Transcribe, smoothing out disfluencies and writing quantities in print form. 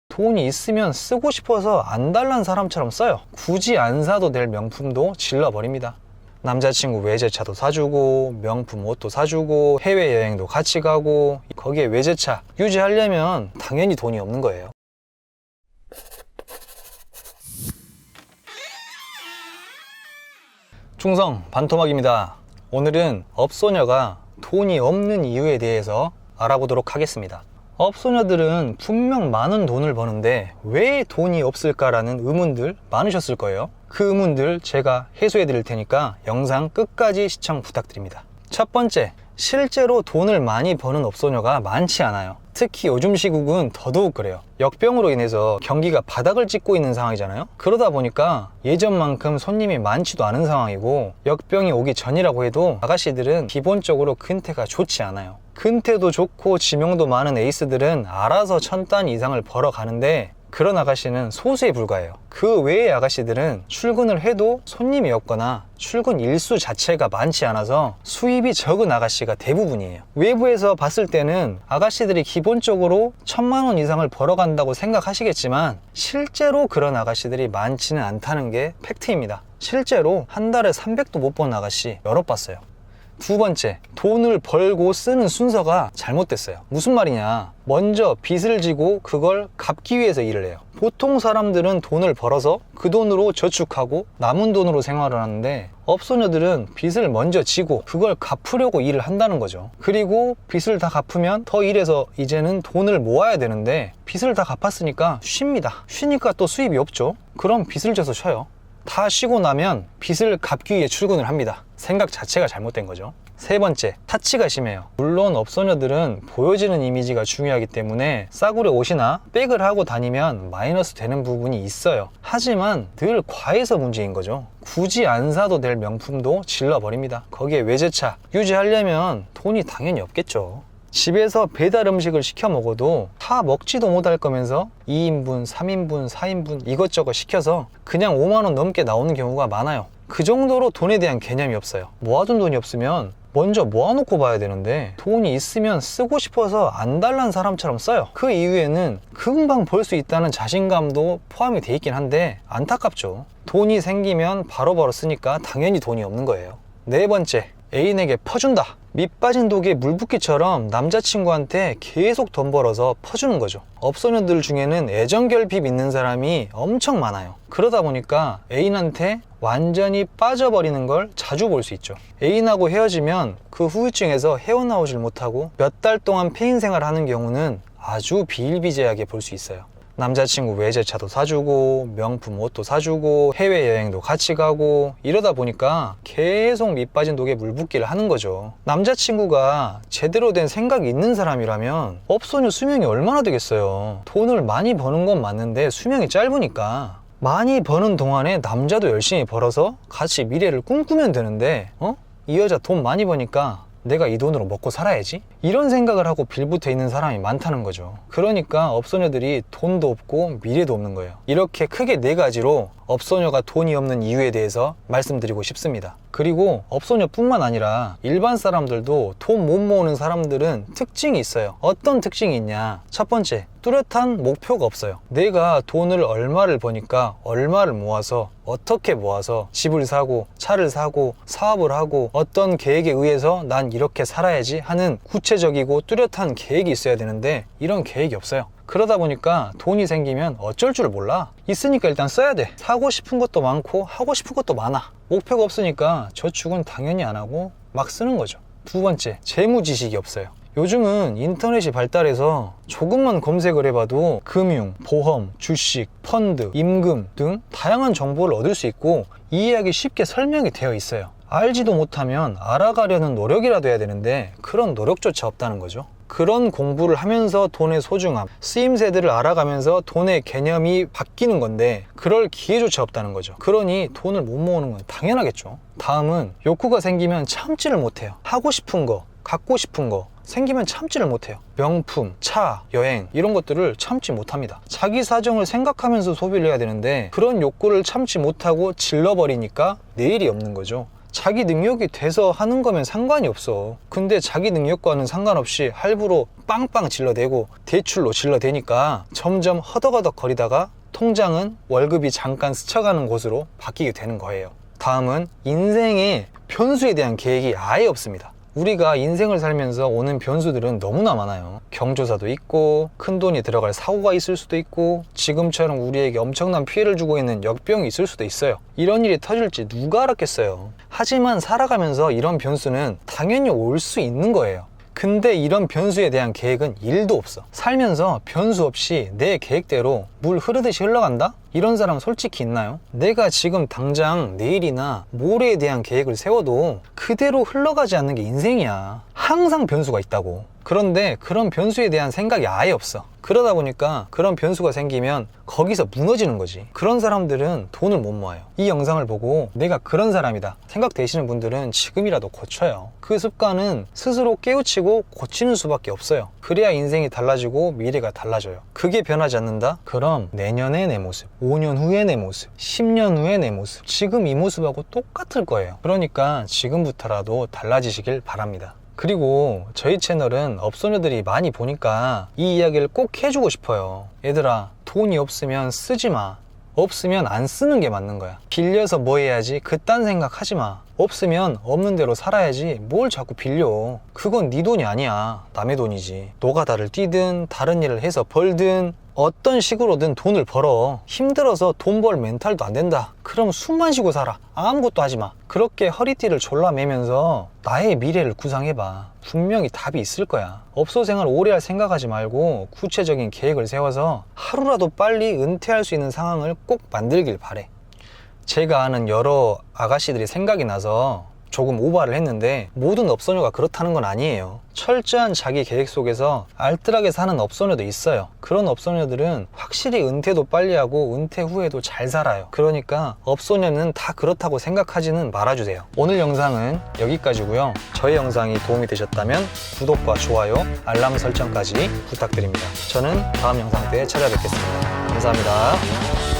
돈이 있으면 쓰고 싶어서 안 달란 사람처럼 써요. 굳이 안 사도 될 명품도 질러버립니다. 남자친구 외제차도 사주고 명품 옷도 사주고 해외여행도 같이 가고, 거기에 외제차 유지하려면 당연히 돈이 없는 거예요. 충성 반토막입니다. 오늘은 업소녀가 돈이 없는 이유에 대해서 알아보도록 하겠습니다. 업소녀들은 분명 많은 돈을 버는데 왜 돈이 없을까라는 의문들 많으셨을 거예요. 그 의문들 제가 해소해 드릴 테니까 영상 끝까지 시청 부탁드립니다. 첫 번째, 실제로 돈을 많이 버는 업소녀가 많지 않아요. 특히 요즘 시국은 더더욱 그래요. 역병으로 인해서 경기가 바닥을 찍고 있는 상황이잖아요. 그러다 보니까 예전만큼 손님이 많지도 않은 상황이고, 역병이 오기 전이라고 해도 아가씨들은 기본적으로 근태가 좋지 않아요. 근태도 좋고 지명도 많은 에이스들은 알아서 1000단 이상을 벌어가는데, 그런 아가씨는 소수에 불과해요. 그 외의 아가씨들은 출근을 해도 손님이 없거나 출근 일수 자체가 많지 않아서 수입이 적은 아가씨가 대부분이에요. 외부에서 봤을 때는 아가씨들이 기본적으로 1000만 원 이상을 벌어간다고 생각하시겠지만 실제로 그런 아가씨들이 많지는 않다는 게 팩트입니다. 실제로 한 달에 300도 못 버는 아가씨 여러 봤어요. 두 번째, 돈을 벌고 쓰는 순서가 잘못됐어요. 무슨 말이냐, 먼저 빚을 지고 그걸 갚기 위해서 일을 해요. 보통 사람들은 돈을 벌어서 그 돈으로 저축하고 남은 돈으로 생활을 하는데, 업소녀들은 빚을 먼저 지고 그걸 갚으려고 일을 한다는 거죠. 그리고 빚을 다 갚으면 더 일해서 이제는 돈을 모아야 되는데, 빚을 다 갚았으니까 쉽니다. 쉬니까 또 수입이 없죠. 그럼 빚을 져서 쉬어요. 다 쉬고 나면 빚을 갚기 위해 출근을 합니다. 생각 자체가 잘못된 거죠. 세 번째, 타치가 심해요. 물론 업소녀들은 보여지는 이미지가 중요하기 때문에 싸구려 옷이나 백을 하고 다니면 마이너스 되는 부분이 있어요. 하지만 늘 과해서 문제인 거죠. 굳이 안 사도 될 명품도 질러버립니다. 거기에 외제차 유지하려면 돈이 당연히 없겠죠. 집에서 배달 음식을 시켜 먹어도 다 먹지도 못할 거면서 2인분, 3인분, 4인분 이것저것 시켜서 그냥 5만 원 넘게 나오는 경우가 많아요. 그 정도로 돈에 대한 개념이 없어요. 모아둔 돈이 없으면 먼저 모아놓고 봐야 되는데, 돈이 있으면 쓰고 싶어서 안 달란 사람처럼 써요. 그 이유에는 금방 벌 수 있다는 자신감도 포함이 돼 있긴 한데 안타깝죠. 돈이 생기면 바로바로 쓰니까 당연히 돈이 없는 거예요. 네 번째, 애인에게 퍼준다. 밑 빠진 독에 물 붓기처럼 남자친구한테 계속 돈 벌어서 퍼주는 거죠. 업소녀들 중에는 애정결핍 있는 사람이 엄청 많아요. 그러다 보니까 애인한테 완전히 빠져버리는 걸 자주 볼 수 있죠. 애인하고 헤어지면 그 후유증에서 헤어나오질 못하고 몇 달 동안 폐인 생활하는 경우는 아주 비일비재하게 볼 수 있어요. 남자친구 외제차도 사주고 명품 옷도 사주고 해외여행도 같이 가고, 이러다 보니까 계속 밑 빠진 독에 물 붓기를 하는 거죠. 남자친구가 제대로 된 생각이 있는 사람이라면 업소녀 수명이 얼마나 되겠어요. 돈을 많이 버는 건 맞는데 수명이 짧으니까 많이 버는 동안에 남자도 열심히 벌어서 같이 미래를 꿈꾸면 되는데, 이 여자 돈 많이 버니까 내가 이 돈으로 먹고 살아야지? 이런 생각을 하고 빌붙어 있는 사람이 많다는 거죠. 그러니까 업소녀들이 돈도 없고 미래도 없는 거예요. 이렇게 크게 네 가지로 업소녀가 돈이 없는 이유에 대해서 말씀드리고 싶습니다. 그리고 업소녀뿐만 아니라 일반 사람들도 돈 못 모으는 사람들은 특징이 있어요. 어떤 특징이 있냐? 첫 번째, 뚜렷한 목표가 없어요. 내가 돈을 얼마를 버니까 얼마를 모아서 어떻게 모아서 집을 사고 차를 사고 사업을 하고 어떤 계획에 의해서 난 이렇게 살아야지 하는 구체적이고 뚜렷한 계획이 있어야 되는데, 이런 계획이 없어요. 그러다 보니까 돈이 생기면 어쩔 줄 몰라. 있으니까 일단 써야 돼. 사고 싶은 것도 많고 하고 싶은 것도 많아. 목표가 없으니까 저축은 당연히 안 하고 막 쓰는 거죠. 두 번째, 재무 지식이 없어요. 요즘은 인터넷이 발달해서 조금만 검색을 해봐도 금융, 보험, 주식, 펀드, 임금 등 다양한 정보를 얻을 수 있고 이해하기 쉽게 설명이 되어 있어요. 알지도 못하면 알아가려는 노력이라도 해야 되는데 그런 노력조차 없다는 거죠. 그런 공부를 하면서 돈의 소중함, 쓰임새들을 알아가면서 돈의 개념이 바뀌는 건데 그럴 기회조차 없다는 거죠. 그러니 돈을 못 모으는 건 당연하겠죠. 다음은 욕구가 생기면 참지를 못해요. 하고 싶은 거, 갖고 싶은 거 생기면 참지를 못해요. 명품, 차, 여행 이런 것들을 참지 못합니다. 자기 사정을 생각하면서 소비를 해야 되는데 그런 욕구를 참지 못하고 질러버리니까 내일이 없는 거죠. 자기 능력이 돼서 하는 거면 상관이 없어. 근데 자기 능력과는 상관없이 할부로 빵빵 질러대고 대출로 질러대니까 점점 허덕허덕 거리다가 통장은 월급이 잠깐 스쳐가는 곳으로 바뀌게 되는 거예요. 다음은 인생의 변수에 대한 계획이 아예 없습니다. 우리가 인생을 살면서 오는 변수들은 너무나 많아요. 경조사도 있고, 큰 돈이 들어갈 사고가 있을 수도 있고, 지금처럼 우리에게 엄청난 피해를 주고 있는 역병이 있을 수도 있어요. 이런 일이 터질지 누가 알았겠어요. 하지만 살아가면서 이런 변수는 당연히 올 수 있는 거예요. 근데 이런 변수에 대한 계획은 1도 없어. 살면서 변수 없이 내 계획대로 물 흐르듯이 흘러간다? 이런 사람 솔직히 있나요? 내가 지금 당장 내일이나 모레에 대한 계획을 세워도 그대로 흘러가지 않는 게 인생이야. 항상 변수가 있다고. 그런데 그런 변수에 대한 생각이 아예 없어. 그러다 보니까 그런 변수가 생기면 거기서 무너지는 거지. 그런 사람들은 돈을 못 모아요. 이 영상을 보고 내가 그런 사람이다 생각되시는 분들은 지금이라도 고쳐요. 그 습관은 스스로 깨우치고 고치는 수밖에 없어요. 그래야 인생이 달라지고 미래가 달라져요. 그게 변하지 않는다? 그럼 내년의 내 모습, 5년 후의 내 모습, 10년 후의 내 모습, 지금 이 모습하고 똑같을 거예요. 그러니까 지금부터라도 달라지시길 바랍니다. 그리고 저희 채널은 업소녀들이 많이 보니까 이 이야기를 꼭 해주고 싶어요. 얘들아, 돈이 없으면 쓰지 마. 없으면 안 쓰는 게 맞는 거야. 빌려서 뭐 해야지 그딴 생각 하지 마. 없으면 없는 대로 살아야지 뭘 자꾸 빌려. 그건 네 돈이 아니야. 남의 돈이지. 노가다를 뛰든 다른 일을 해서 벌든 어떤 식으로든 돈을 벌어. 힘들어서 돈 벌 멘탈도 안 된다. 그럼 숨만 쉬고 살아. 아무것도 하지 마. 그렇게 허리띠를 졸라 매면서 나의 미래를 구상해봐. 분명히 답이 있을 거야. 업소 생활 오래 할 생각하지 말고 구체적인 계획을 세워서 하루라도 빨리 은퇴할 수 있는 상황을 꼭 만들길 바래. 제가 아는 여러 아가씨들이 생각이 나서 조금 오바를 했는데 모든 업소녀가 그렇다는 건 아니에요. 철저한 자기 계획 속에서 알뜰하게 사는 업소녀도 있어요. 그런 업소녀들은 확실히 은퇴도 빨리 하고 은퇴 후에도 잘 살아요. 그러니까 업소녀는 다 그렇다고 생각하지는 말아주세요. 오늘 영상은 여기까지고요. 저의 영상이 도움이 되셨다면 구독과 좋아요, 알람 설정까지 부탁드립니다. 저는 다음 영상 때 찾아뵙겠습니다. 감사합니다.